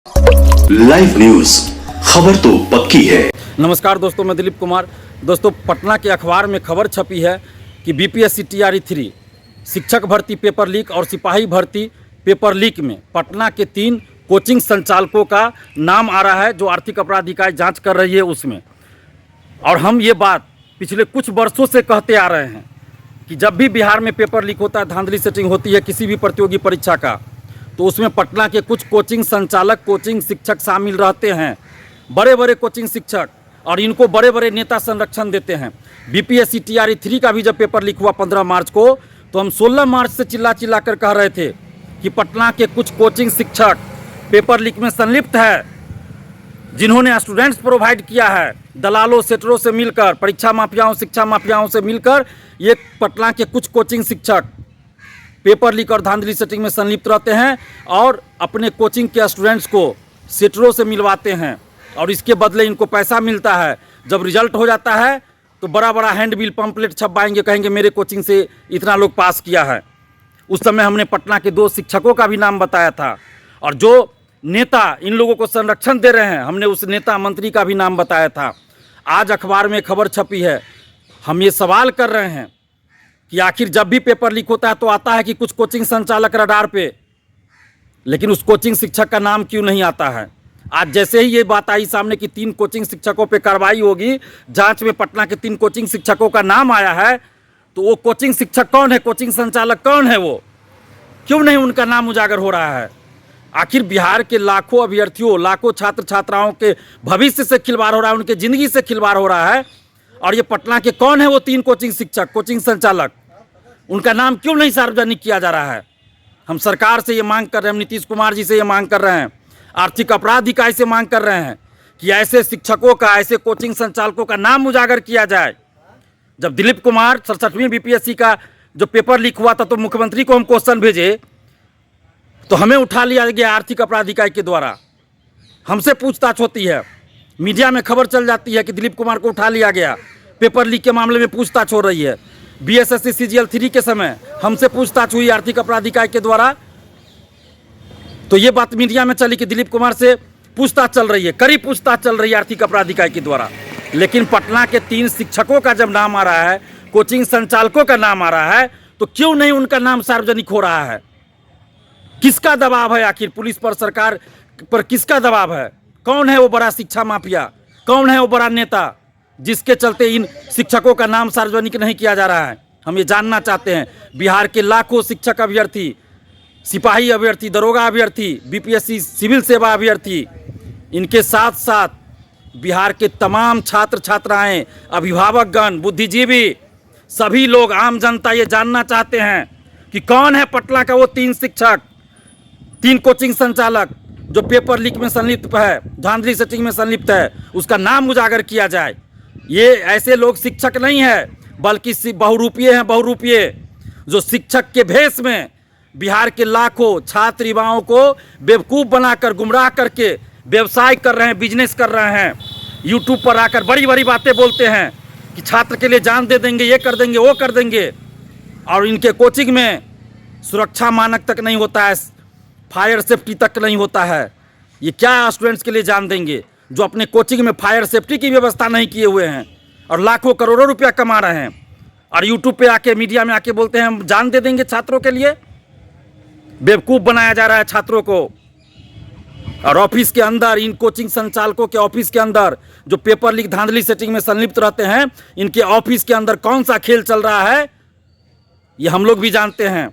Live news, खबर तो पक्की है। नमस्कार दोस्तों, मैं दिलीप कुमार। दोस्तों, पटना के अखबार में खबर छपी है कि बीपीएससी टीआरई 3 शिक्षक भर्ती पेपर लीक और सिपाही भर्ती पेपर लीक में पटना के 3 कोचिंग संचालकों का नाम आ रहा है, जो आर्थिक अपराध इकाई जांच कर रही है उसमें। और हम ये बात पिछले कुछ वर्षों से कहते आ रहे हैं कि जब भी बिहार में पेपर लीक होता है, धांधली सेटिंग होती है किसी भी प्रतियोगी परीक्षा का, तो उसमें पटना के कुछ कोचिंग संचालक, कोचिंग शिक्षक शामिल रहते हैं, बड़े बड़े कोचिंग शिक्षक, और इनको बड़े बड़े नेता संरक्षण देते हैं। बीपीएससी टीआरई 3 का भी जब पेपर लीक हुआ 15 मार्च को, तो हम 16 मार्च से चिल्ला चिल्ला कर कह रहे थे कि पटना के कुछ कोचिंग शिक्षक पेपर लीक में संलिप्त है, जिन्होंने स्टूडेंट्स प्रोवाइड किया है, दलालों सेटरों से मिलकर, परीक्षा माफियाओं, शिक्षा माफियाओं से मिलकर ये पटना के कुछ कोचिंग शिक्षक पेपर लीक और धांधली सेटिंग में संलिप्त रहते हैं और अपने कोचिंग के स्टूडेंट्स को सेटरों से मिलवाते हैं, और इसके बदले इनको पैसा मिलता है। जब रिजल्ट हो जाता है तो बड़ा बड़ा हैंडबिल पंपलेट छपवाएंगे, कहेंगे मेरे कोचिंग से इतना लोग पास किया है। उस समय हमने पटना के 2 शिक्षकों का भी नाम बताया था, और जो नेता इन लोगों को संरक्षण दे रहे हैं, हमने उस नेता मंत्री का भी नाम बताया था। आज अखबार में खबर छपी है। हम ये सवाल कर रहे हैं कि आखिर जब भी पेपर लीक होता है तो आता है कि कुछ कोचिंग संचालक रडार पे, लेकिन उस कोचिंग शिक्षक का नाम क्यों नहीं आता है? आज जैसे ही ये बात आई सामने कि 3 कोचिंग शिक्षकों पे कार्रवाई होगी, जांच में पटना के 3 कोचिंग शिक्षकों का नाम आया है, तो वो कोचिंग शिक्षक कौन है, कोचिंग संचालक कौन है, वो क्यों नहीं उनका नाम उजागर हो रहा है? आखिर बिहार के लाखों अभ्यर्थियों, लाखों छात्र छात्राओं के भविष्य से खिलवाड़ हो रहा है, उनके ज़िंदगी से खिलवाड़ हो रहा है, और ये पटना के कौन है वो 3 कोचिंग शिक्षक, कोचिंग संचालक, उनका नाम क्यों नहीं सार्वजनिक किया जा रहा है? हम सरकार से ये मांग कर रहे हैं, हम नीतीश कुमार जी से ये मांग कर रहे हैं, आर्थिक अपराध इकाई से मांग कर रहे हैं कि ऐसे शिक्षकों का, ऐसे कोचिंग संचालकों का नाम उजागर किया जाए। जब दिलीप कुमार 67वीं बीपीएससी का जो पेपर लीक हुआ था, तो मुख्यमंत्री को हम क्वेश्चन भेजे, तो हमें उठा लिया गया आर्थिक अपराध इकाई के द्वारा। हमसे पूछताछ होती है, मीडिया में खबर चल जाती है कि दिलीप कुमार को उठा लिया गया, पेपर लीक के मामले में पूछताछ हो रही है। बीएसएससी सीजीएल 3 के समय हमसे पूछताछ हुई आर्थिक अपराध इकाई के द्वारा, तो ये बात मीडिया में चली कि दिलीप कुमार से पूछताछ चल रही है, कड़ी पूछताछ चल रही है आर्थिक अपराध इकाई के द्वारा। लेकिन पटना के 3 शिक्षकों का जब नाम आ रहा है, कोचिंग संचालकों का नाम आ रहा है, तो क्यों नहीं उनका नाम सार्वजनिक हो रहा है? किसका दबाव है आखिर? पुलिस पर, सरकार पर किसका दबाव है? कौन है वो बड़ा शिक्षा माफिया? कौन है वो बड़ा नेता जिसके चलते इन शिक्षकों का नाम सार्वजनिक नहीं किया जा रहा है? हम ये जानना चाहते हैं। बिहार के लाखों शिक्षक अभ्यर्थी, सिपाही अभ्यर्थी, दरोगा अभ्यर्थी, बीपीएससी सिविल सेवा अभ्यर्थी, इनके साथ साथ बिहार के तमाम छात्र छात्राएं, अभिभावकगण, बुद्धिजीवी, सभी लोग, आम जनता ये जानना चाहते हैं कि कौन है पटना का वो 3 शिक्षक, 3 कोचिंग संचालक जो पेपर लीक में संलिप्त है, धांधली सेटिंग में संलिप्त है, उसका नाम उजागर किया जाए। ये ऐसे लोग शिक्षक नहीं है, बल्कि बहुरूपीय हैं, बहुरूपीय, जो शिक्षक के भेष में बिहार के लाखों छात्र युवाओं को बेवकूफ़ बनाकर, गुमराह करके व्यवसाय कर रहे हैं, बिजनेस कर रहे हैं। यूट्यूब पर आकर बड़ी बड़ी बातें बोलते हैं कि छात्र के लिए जान दे देंगे, ये कर देंगे, वो कर देंगे, और इनके कोचिंग में सुरक्षा मानक तक नहीं होता है, फायर सेफ्टी तक नहीं होता है। ये क्या स्टूडेंट्स के लिए जान देंगे जो अपने कोचिंग में फायर सेफ्टी की व्यवस्था नहीं किए हुए हैं और लाखों करोड़ों रुपया कमा रहे हैं, और यूट्यूब पे आके, मीडिया में आके बोलते हैं हम जान दे देंगे छात्रों के लिए। बेवकूफ़ बनाया जा रहा है छात्रों को। और ऑफिस के अंदर, इन कोचिंग संचालकों के ऑफिस के अंदर जो पेपर लीक, धांधली सेटिंग में संलिप्त रहते हैं, इनके ऑफिस के अंदर कौन सा खेल चल रहा है ये हम लोग भी जानते हैं।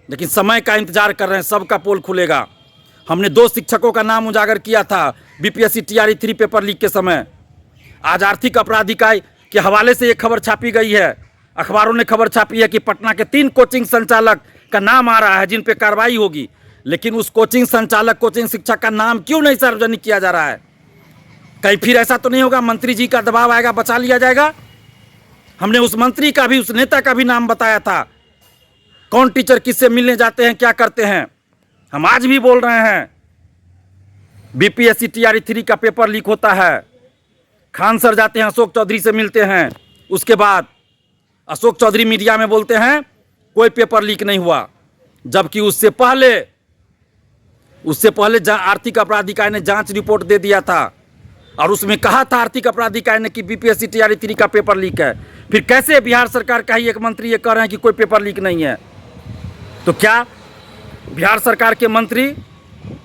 लेकिन समय का इंतजार कर रहे हैं, सबका पोल खुलेगा। हमने 2 शिक्षकों का नाम उजागर किया था बीपीएससी टीआरई 3 पेपर लीक के समय। आज आर्थिक अपराध इकाई के हवाले से ये खबर छापी गई है, अखबारों ने खबर छापी है कि पटना के 3 कोचिंग संचालक का नाम आ रहा है जिन पे कार्रवाई होगी, लेकिन उस कोचिंग संचालक, कोचिंग शिक्षक का नाम क्यों नहीं सार्वजनिक किया जा रहा है? कहीं फिर ऐसा तो नहीं होगा मंत्री जी का दबाव आएगा, बचा लिया जाएगा? हमने उस मंत्री का भी, उस नेता का भी नाम बताया था, कौन टीचर किससे मिलने जाते हैं, क्या करते हैं। हम आज भी बोल रहे हैं, बीपीएससी टीआरई 3 का पेपर लीक होता है, खान सर जाते हैं, अशोक चौधरी से मिलते हैं, उसके बाद अशोक चौधरी मीडिया में बोलते हैं कोई पेपर लीक नहीं हुआ, जबकि उससे पहले उससे पहले आर्थिक अपराध इकाई ने जांच रिपोर्ट दे दिया था और उसमें कहा था आर्थिक अपराध इकाई ने कि बीपीएससी टीआरई 3 का पेपर लीक है। फिर कैसे बिहार सरकार का ही एक मंत्री ये कह रहे हैं कि कोई पेपर लीक नहीं है? तो क्या बिहार सरकार के मंत्री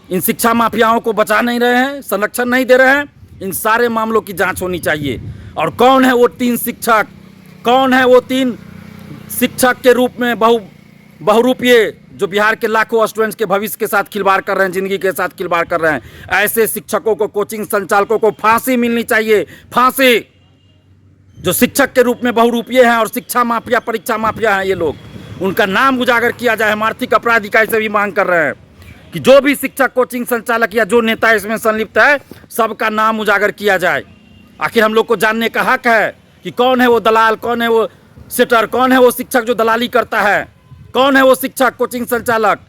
इन शिक्षा माफियाओं को बचा नहीं रहे हैं, संरक्षण नहीं दे रहे हैं? इन सारे मामलों की जांच होनी चाहिए। और कौन है वो 3 शिक्षक, कौन है वो 3 शिक्षक के रूप में बहुरूपीय जो बिहार के लाखों स्टूडेंट्स के भविष्य के साथ खिलवाड़ कर रहे हैं, जिंदगी के साथ खिलवाड़ कर रहे हैं? ऐसे शिक्षकों को, कोचिंग संचालकों को फांसी मिलनी चाहिए, फांसी। जो शिक्षक के रूप में बहुरूपीय हैं और शिक्षा माफिया, परीक्षा माफिया हैं ये लोग, उनका नाम उजागर किया जाए। हम आर्थिक अपराध इकाई से भी मांग कर रहे हैं कि जो भी शिक्षक, कोचिंग संचालक या जो नेता इसमें संलिप्त है, सबका नाम उजागर किया जाए। आखिर हम लोग को जानने का हक है कि कौन है वो दलाल, कौन है वो सेटर, कौन है वो शिक्षक जो दलाली करता है, कौन है वो शिक्षक, कोचिंग संचालक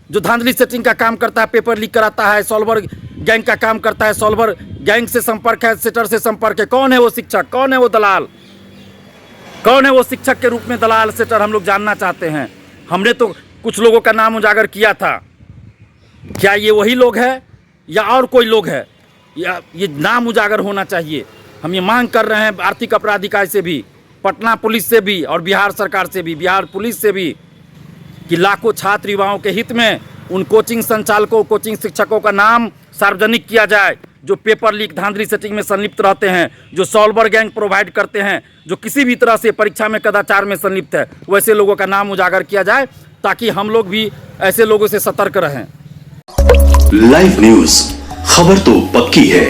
जो धांधली सेटिंग का काम करता है, पेपर लीक कराता है, सॉल्वर गैंग का काम करता है, सॉल्वर गैंग से संपर्क है, सेटर से संपर्क है। कौन है वो शिक्षक, कौन है वो दलाल, कौन है वो शिक्षक के रूप में दलाल, सेटर? हम लोग जानना चाहते हैं। हमने तो कुछ लोगों का नाम उजागर किया था, क्या ये वही लोग हैं या और कोई लोग है? या ये नाम उजागर होना चाहिए। हम ये मांग कर रहे हैं आर्थिक अपराध इकाई से भी, पटना पुलिस से भी और बिहार सरकार से भी, बिहार पुलिस से भी, कि लाखों छात्र युवाओं के हित में उन कोचिंग संचालकों, कोचिंग शिक्षकों का नाम सार्वजनिक किया जाए जो पेपर लीक, धांधली सेटिंग में संलिप्त रहते हैं, जो सॉल्वर गैंग प्रोवाइड करते हैं, जो किसी भी तरह से परीक्षा में कदाचार में संलिप्त है। वैसे लोगों का नाम उजागर किया जाए ताकि हम लोग भी ऐसे लोगों से सतर्क रहें। लाइव न्यूज, खबर तो पक्की है।